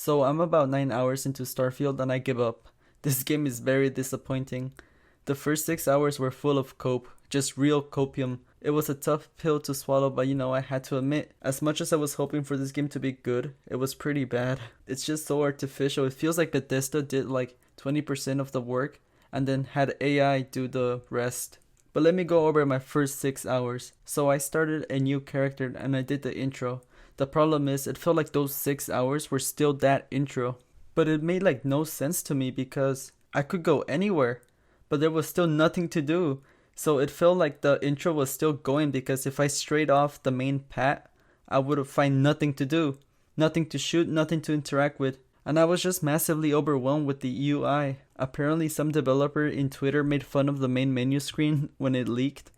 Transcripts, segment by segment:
So I'm about 9 hours into Starfield and I give up. This game is very disappointing. The first 6 hours were full of cope, just real copium. It was a tough pill to swallow, but I had to admit, as much as I was hoping for this game to be good, it was pretty bad. It's just so artificial. It feels like Bethesda did like 20% of the work and then had AI do the rest. But let me go over my first 6 hours. So I started a new character and I did the intro. The problem is, it felt like those 6 hours were still that intro. But it made like no sense to me because I could go anywhere, but there was still nothing to do. So it felt like the intro was still going because if I strayed off the main path, I would have find nothing to do. Nothing to shoot, nothing to interact with. And I was just massively overwhelmed with the UI. Apparently some developer in Twitter made fun of the main menu screen when it leaked,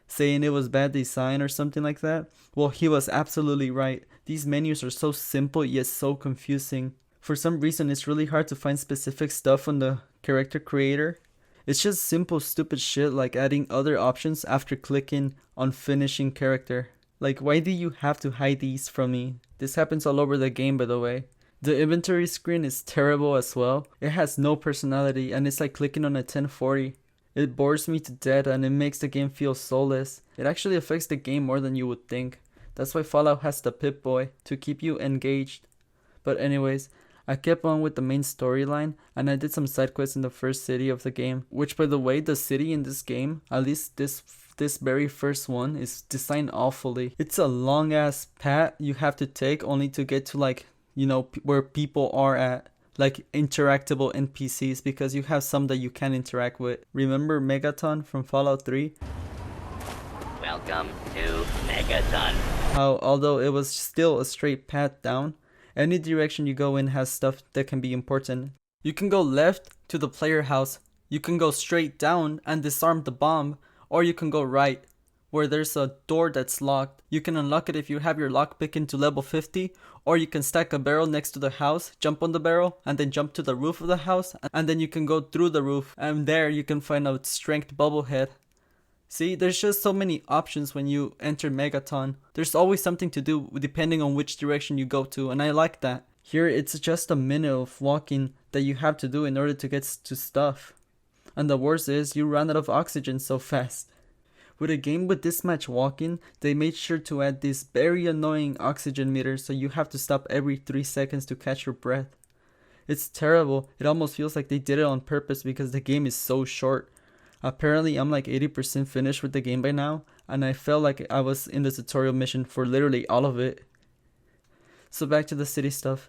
saying it was bad design or something like that. Well, he was absolutely right. These menus are so simple yet so confusing. For some reason, it's really hard to find specific stuff on the character creator. It's just simple stupid shit like adding other options after clicking on finishing character. Like, why do you have to hide these from me? This happens all over the game, by the way. The inventory screen is terrible as well. It has no personality and it's like clicking on a 1040. It bores me to death and it makes the game feel soulless. It actually affects the game more than you would think. That's why Fallout has the Pip-Boy, to keep you engaged. But anyways, I kept on with the main storyline and I did some side quests in the first city of the game. Which, by the way, the city in this game, at least this very first one, is designed awfully. It's a long ass path you have to take only to get to like, where people are at. Like interactable NPCs, because you have some that you can interact with. Remember Megaton from Fallout 3? Welcome to Megaton. How, although it was still a straight path down, any direction you go in has stuff that can be important. You can go left to the player house, you can go straight down and disarm the bomb, or you can go right, where there's a door that's locked. You can unlock it if you have your lockpick into level 50, or you can stack a barrel next to the house, jump on the barrel, and then jump to the roof of the house, and then you can go through the roof, and there you can find a strength bubblehead. See, there's just so many options when you enter Megaton. There's always something to do depending on which direction you go to, and I like that. Here it's just a minute of walking that you have to do in order to get to stuff. And the worst is, you run out of oxygen so fast. With a game with this much walking, they made sure to add this very annoying oxygen meter, so you have to stop every 3 seconds to catch your breath. It's terrible. It almost feels like they did it on purpose because the game is so short. Apparently I'm like 80% finished with the game by now, and I felt like I was in the tutorial mission for literally all of it. So back to the city stuff.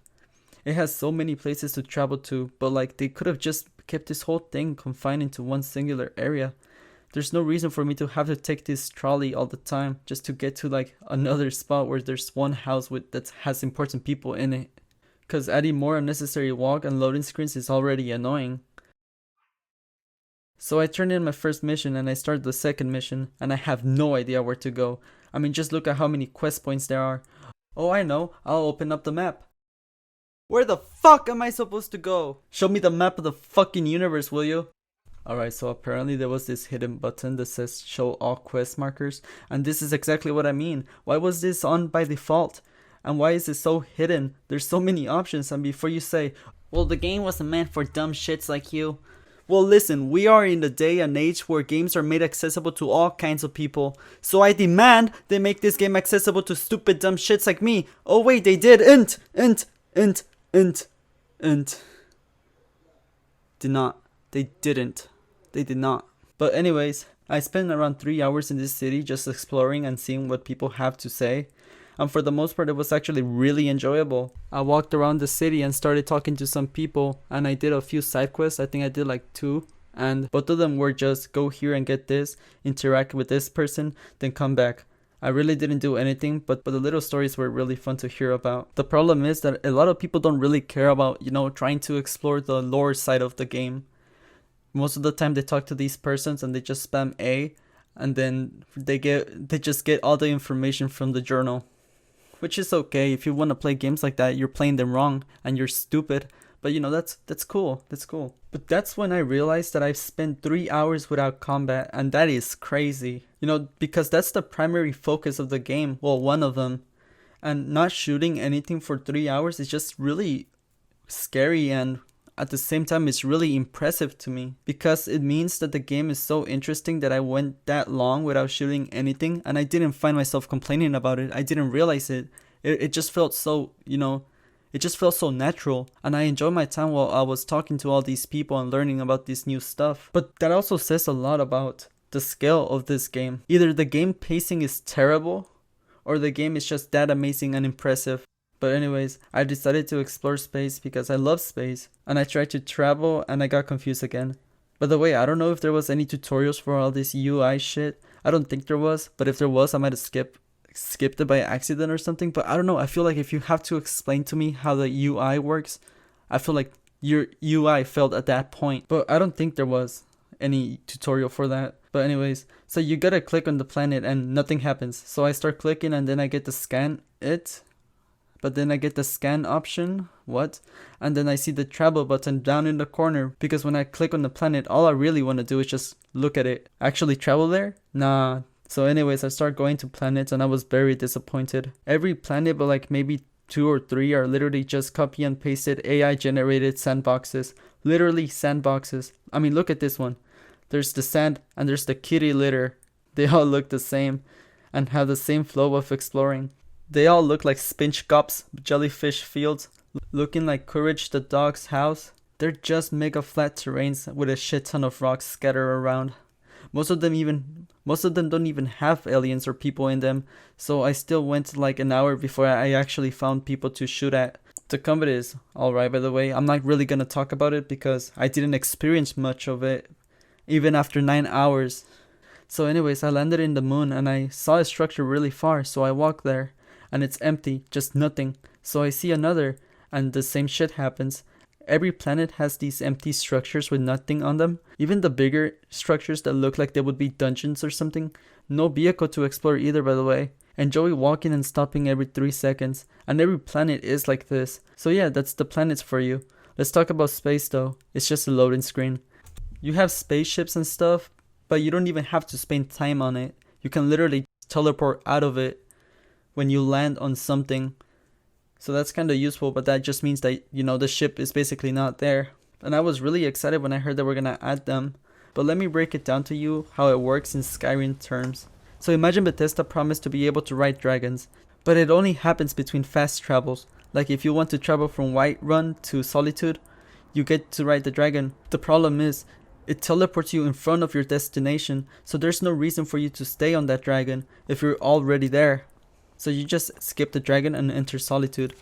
It has so many places to travel to, but like they could have just kept this whole thing confined into one singular area. There's no reason for me to have to take this trolley all the time just to get to like another spot where there's one house that has important people in it. Cause adding more unnecessary walk and loading screens is already annoying. So I turned in my first mission and I started the second mission and I have no idea where to go. I mean, just look at how many quest points there are. Oh, I know, I'll open up the map. Where the fuck am I supposed to go? Show me the map of the fucking universe, will you? Alright, so apparently there was this hidden button that says show all quest markers, and this is exactly what I mean. Why was this on by default? And why is it so hidden? There's so many options, and before you say, well, the game wasn't meant for dumb shits like you. Well, listen, we are in the day and age where games are made accessible to all kinds of people. So I demand they make this game accessible to stupid dumb shits like me. Oh wait, they did. Did not. They didn't. They did not. But anyways, I spent around 3 hours in this city just exploring and seeing what people have to say. And for the most part, it was actually really enjoyable. I walked around the city and started talking to some people, and I did a few side quests. I think I did like 2, and both of them were just go here and get this, interact with this person, then come back. I really didn't do anything, but the little stories were really fun to hear about. The problem is that a lot of people don't really care about, trying to explore the lore side of the game. Most of the time they talk to these persons and they just spam A, and then they just get all the information from the journal. Which is okay. If you want to play games like that, you're playing them wrong and you're stupid. But that's cool. That's cool. But that's when I realized that I've spent 3 hours without combat, and that is crazy. Because that's the primary focus of the game. Well, one of them. And not shooting anything for 3 hours is just really scary, and at the same time it's really impressive to me, because it means that the game is so interesting that I went that long without shooting anything and I didn't find myself complaining about it. I didn't realize it. It just felt so, it just felt so natural, and I enjoyed my time while I was talking to all these people and learning about this new stuff. But that also says a lot about the scale of this game. Either the game pacing is terrible, or the game is just that amazing and impressive. But anyways, I decided to explore space because I love space, and I tried to travel and I got confused again. By the way, I don't know if there was any tutorials for all this UI shit. I don't think there was, but if there was, I might have skipped it by accident or something. But I don't know, I feel like if you have to explain to me how the UI works, I feel like your UI failed at that point. But I don't think there was any tutorial for that. But anyways, so you gotta click on the planet and nothing happens. So I start clicking and then I get to scan it. But then I get the scan option, what? And then I see the travel button down in the corner, because when I click on the planet, all I really want to do is just look at it. Actually travel there? Nah. So anyways, I start going to planets and I was very disappointed. Every planet, but like maybe 2 or 3, are literally just copy and pasted AI generated sandboxes. Literally sandboxes. I mean, look at this one. There's the sand and there's the kitty litter. They all look the same and have the same flow of exploring. They all look like Spinchgops jellyfish fields, looking like Courage the dog's house. They're just mega flat terrains with a shit ton of rocks scattered around. Most of them don't even have aliens or people in them, so I still went like an hour before I actually found people to shoot at. The combat is alright, by the way. I'm not really gonna talk about it because I didn't experience much of it, even after 9 hours. So anyways, I landed in the moon and I saw a structure really far, so I walked there. And it's empty, just nothing. So I see another, and the same shit happens. Every planet has these empty structures with nothing on them. Even the bigger structures that look like they would be dungeons or something. No vehicle to explore either, by the way. Enjoy walking and stopping every 3 seconds. And every planet is like this. So yeah, that's the planets for you. Let's talk about space though. It's just a loading screen. You have spaceships and stuff, but you don't even have to spend time on it. You can literally teleport out of it when you land on something. So that's kind of useful, but that just means that, the ship is basically not there. And I was really excited when I heard that we're gonna add them. But let me break it down to you how it works in Skyrim terms. So imagine Bethesda promised to be able to ride dragons, but it only happens between fast travels. Like if you want to travel from Whiterun to Solitude, you get to ride the dragon. The problem is, it teleports you in front of your destination, so there's no reason for you to stay on that dragon if you're already there. So you just skip the dragon and enter Solitude.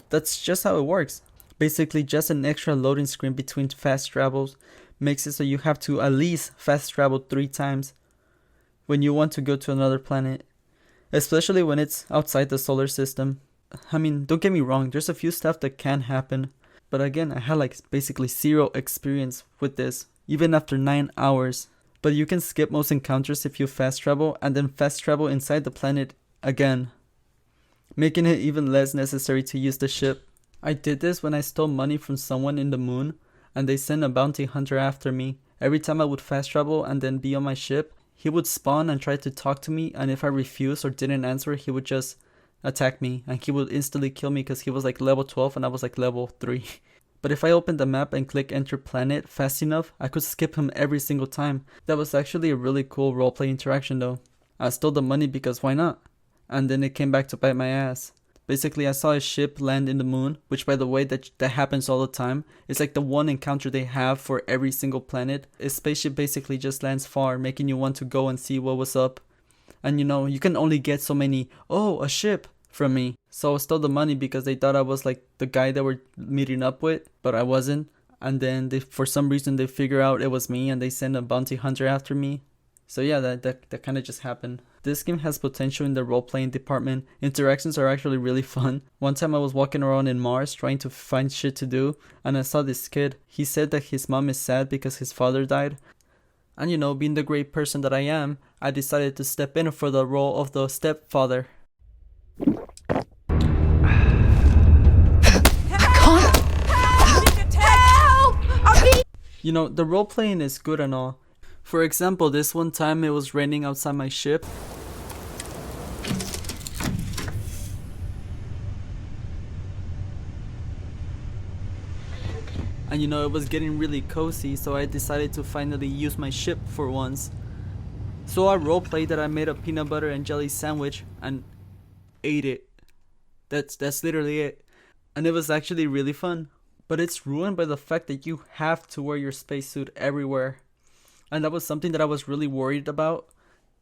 That's just how it works. Basically just an extra loading screen between fast travels makes it so you have to at least fast travel 3 times when you want to go to another planet. Especially when it's outside the solar system. I mean, don't get me wrong, there's a few stuff that can happen. But again, I had like basically 0 experience with this, even after 9 hours. But you can skip most encounters if you fast travel and then fast travel inside the planet again, making it even less necessary to use the ship. I did this when I stole money from someone in the moon and they sent a bounty hunter after me. Every time I would fast travel and then be on my ship, he would spawn and try to talk to me, and if I refused or didn't answer, he would just attack me and he would instantly kill me because he was like level 12 and I was like level 3. But if I opened the map and click enter planet fast enough, I could skip him every single time. That was actually a really cool roleplay interaction though. I stole the money because why not? And then it came back to bite my ass. Basically, I saw a ship land in the moon, which by the way, that happens all the time. It's like the one encounter they have for every single planet. A spaceship basically just lands far, making you want to go and see what was up. And you can only get so many, oh, a ship, from me. So I stole the money because they thought I was like the guy they were meeting up with, but I wasn't. And then for some reason they figure out it was me and they send a bounty hunter after me. So yeah, that kind of just happened. This game has potential in the role-playing department. Interactions are actually really fun. One time I was walking around in Mars trying to find shit to do, and I saw this kid. He said that his mom is sad because his father died. And being the great person that I am, I decided to step in for the role of the stepfather. The role-playing is good and all. For example, this one time it was raining outside my ship. And it was getting really cozy, so I decided to finally use my ship for once. So I roleplayed that I made a peanut butter and jelly sandwich and ate it. That's literally it. And it was actually really fun. But it's ruined by the fact that you have to wear your spacesuit everywhere. And that was something that I was really worried about.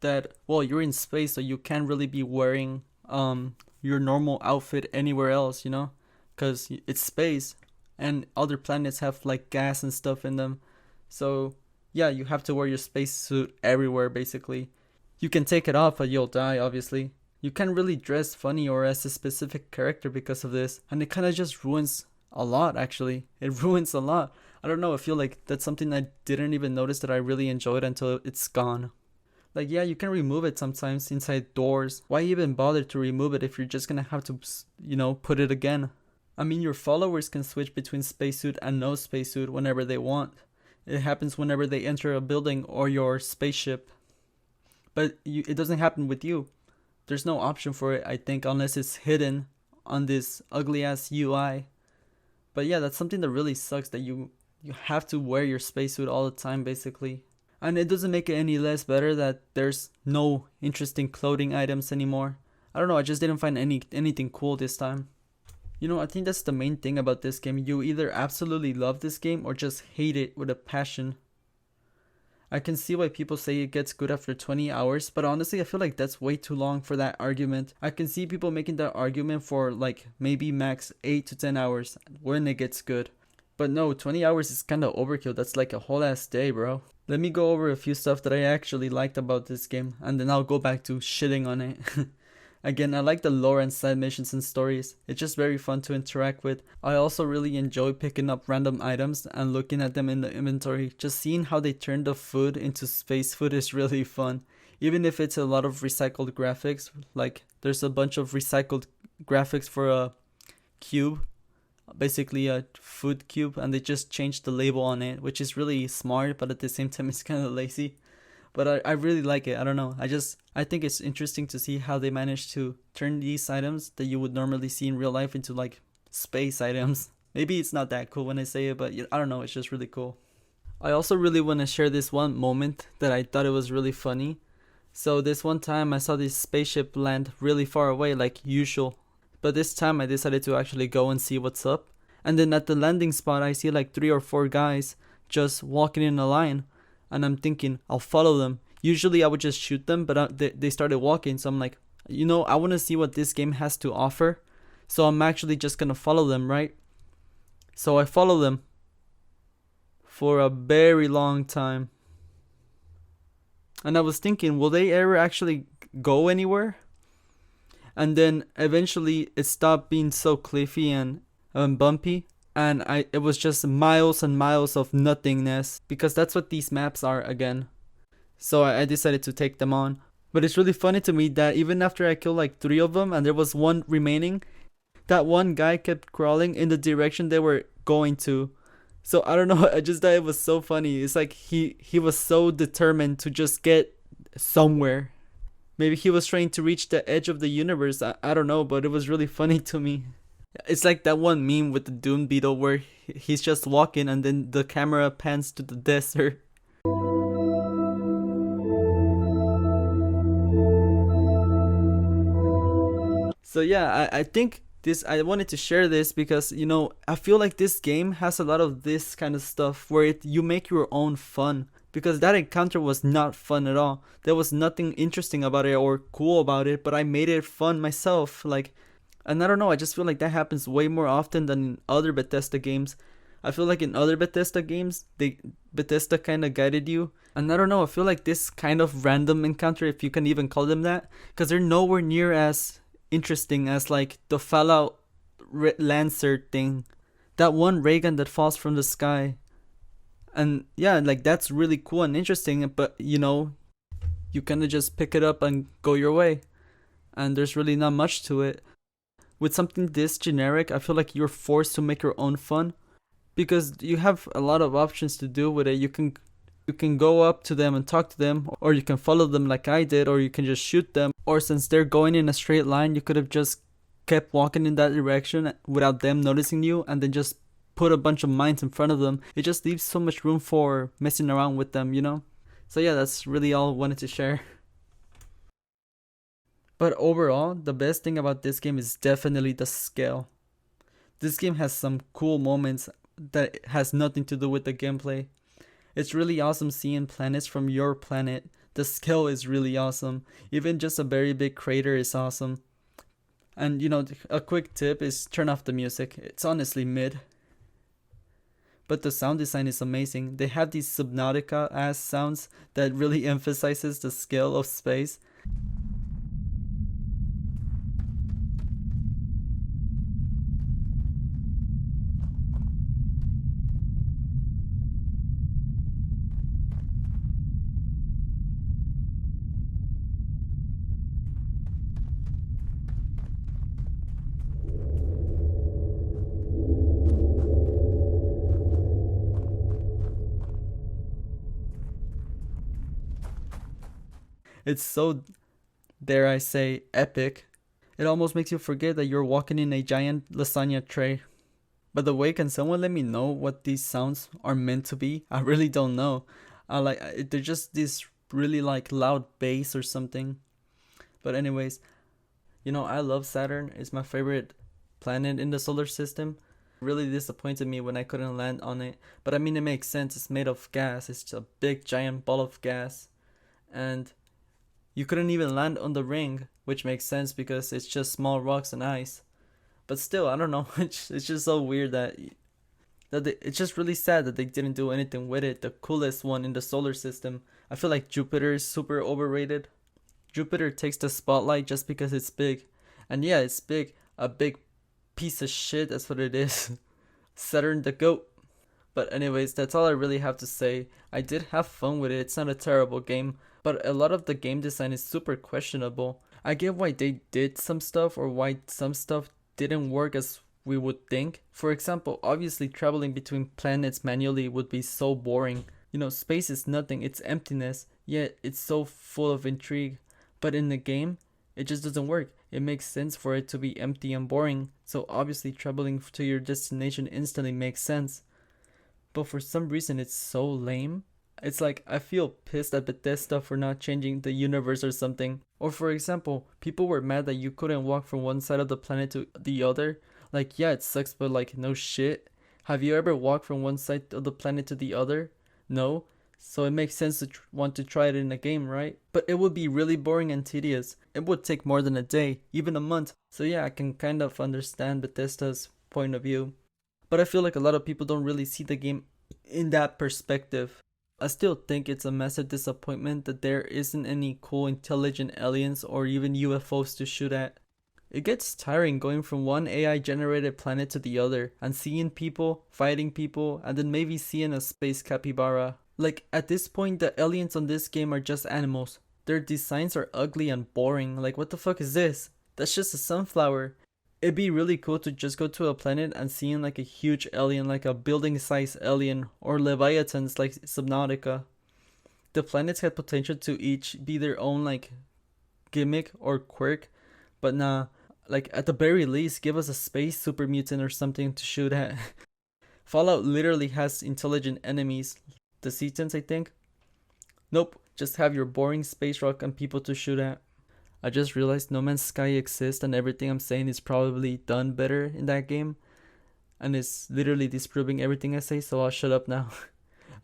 That, well, you're in space, so you can't really be wearing your normal outfit anywhere else, because it's space, and other planets have like gas and stuff in them. So yeah, you have to wear your spacesuit everywhere basically. You can take it off, but you'll die, obviously. You can't really dress funny or as a specific character because of this, and it kind of just ruins a lot. Actually, it ruins a lot. I don't know. I feel like that's something I didn't even notice that I really enjoyed until it's gone. Like, yeah, you can remove it sometimes inside doors. Why even bother to remove it if you're just gonna have to, put it again? I mean, your followers can switch between spacesuit and no spacesuit whenever they want. It happens whenever they enter a building or your spaceship. But it doesn't happen with you. There's no option for it, I think, unless it's hidden on this ugly ass UI. But yeah, that's something that really sucks, that you have to wear your spacesuit all the time basically. And it doesn't make it any less better that there's no interesting clothing items anymore. I don't know, I just didn't find anything cool this time. I think that's the main thing about this game. You either absolutely love this game or just hate it with a passion. I can see why people say it gets good after 20 hours, but honestly I feel like that's way too long for that argument. I can see people making that argument for like maybe max 8 to 10 hours when it gets good. But no, 20 hours is kinda overkill. That's like a whole ass day, bro. Let me go over a few stuff that I actually liked about this game, and then I'll go back to shitting on it. Again, I like the lore and side missions and stories. It's just very fun to interact with. I also really enjoy picking up random items and looking at them in the inventory. Just seeing how they turn the food into space food is really fun. Even if it's a lot of recycled graphics, like there's a bunch of recycled graphics for a cube, basically a food cube, and they just changed the label on it, which is really smart, but at the same time it's kind of lazy. But I really like it. I don't know. I think it's interesting to see how they managed to turn these items that you would normally see in real life into like space items. Maybe it's not that cool when I say it, but I don't know. It's just really cool. I also really want to share this one moment that I thought it was really funny. So this one time I saw this spaceship land really far away like usual. But this time I decided to actually go and see what's up. And then at the landing spot I see like 3 or 4 guys just walking in a line. And I'm thinking, I'll follow them. Usually I would just shoot them, but they started walking. So I'm like, I want to see what this game has to offer. So I'm actually just going to follow them, right? So I follow them for a very long time. And I was thinking, will they ever actually go anywhere? And then eventually it stopped being so cliffy and bumpy. And it was just miles and miles of nothingness, because that's what these maps are again. So I decided to take them on. But it's really funny to me that even after I killed like 3 of them and there was 1 remaining, that one guy kept crawling in the direction they were going to. So I don't know, I just thought it was so funny. It's like he was so determined to just get somewhere. Maybe he was trying to reach the edge of the universe. I don't know, but it was really funny to me. It's like that one meme with the Doom Beetle where he's just walking and then the camera pans to the desert. So yeah, I think I wanted to share this because, I feel like this game has a lot of this kind of stuff where you make your own fun. Because that encounter was not fun at all. There was nothing interesting about it or cool about it, but I made it fun myself. And I don't know, I just feel like that happens way more often than in other Bethesda games. I feel like in other Bethesda games, Bethesda kind of guided you. And I don't know, I feel like this kind of random encounter, if you can even call them that, because they're nowhere near as interesting as like the Fallout Lancer thing. That one ray gun that falls from the sky. And yeah, like that's really cool and interesting, but you kind of just pick it up and go your way. And there's really not much to it. With something this generic, I feel like you're forced to make your own fun, because you have a lot of options to do with it. You can go up to them and talk to them, or you can follow them like I did, or you can just shoot them. Or since they're going in a straight line, you could have just kept walking in that direction without them noticing you, and then just put a bunch of mines in front of them. It just leaves so much room for messing around with them, you know? So yeah, that's really all I wanted to share. But overall, the best thing about this game is definitely the scale. This game has some cool moments that has nothing to do with the gameplay. It's really awesome seeing planets from your planet. The scale is really awesome. Even just a very big crater is awesome. And you know, a quick tip is turn off the music. It's honestly mid. But the sound design is amazing. They have these Subnautica ass sounds that really emphasizes the scale of space. It's so, dare I say, epic. It almost makes you forget that you're walking in a giant lasagna tray. By the way, can someone let me know what these sounds are meant to be? I really don't know. They're just this really like loud bass or something. But anyways, you know, I love Saturn. It's my favorite planet in the solar system. It really disappointed me when I couldn't land on it. But I mean, it makes sense. It's made of gas. It's just a big giant ball of gas. And you couldn't even land on the ring, which makes sense because it's just small rocks and ice. But still, I don't know. It's just so weird it's just really sad that they didn't do anything with it. The coolest one in the solar system. I feel like Jupiter is super overrated. Jupiter takes the spotlight just because it's big. And yeah, it's big. A big piece of shit, that's what it is. Saturn the GOAT. But anyways, that's all I really have to say. I did have fun with it. It's not a terrible game, but a lot of the game design is super questionable. I get why they did some stuff or why some stuff didn't work as we would think. For example, obviously traveling between planets manually would be so boring. You know, space is nothing, it's emptiness, yet it's so full of intrigue. But in the game, it just doesn't work. It makes sense for it to be empty and boring, so obviously traveling to your destination instantly makes sense. But for some reason it's so lame. It's like I feel pissed at Bethesda for not changing the universe or something. Or for example, people were mad that you couldn't walk from one side of the planet to the other. Like, yeah, it sucks, but like, no shit. Have you ever walked from one side of the planet to the other? No. So it makes sense to want to try it in a game, right? But it would be really boring and tedious. It would take more than a day, even a month. So yeah, I can kind of understand Bethesda's point of view. But I feel like a lot of people don't really see the game in that perspective. I still think it's a massive disappointment that there isn't any cool intelligent aliens or even UFOs to shoot at. It gets tiring going from one AI generated planet to the other and seeing people, fighting people, and then maybe seeing a space capybara. Like, at this point, the aliens on this game are just animals. Their designs are ugly and boring. Like, what the fuck is this? That's just a sunflower. It'd be really cool to just go to a planet and seeing like a huge alien, like a building size alien, or leviathans like Subnautica. The planets had potential to each be their own like gimmick or quirk, but nah, like at the very least give us a space super mutant or something to shoot at. Fallout literally has intelligent enemies, the Cetans I think. Nope, just have your boring space rock and people to shoot at. I just realized No Man's Sky exists and everything I'm saying is probably done better in that game. And it's literally disproving everything I say, so I'll shut up now.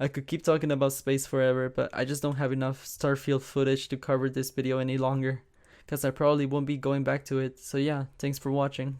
I could keep talking about space forever, but I just don't have enough Starfield footage to cover this video any longer. Because I probably won't be going back to it. So yeah, thanks for watching.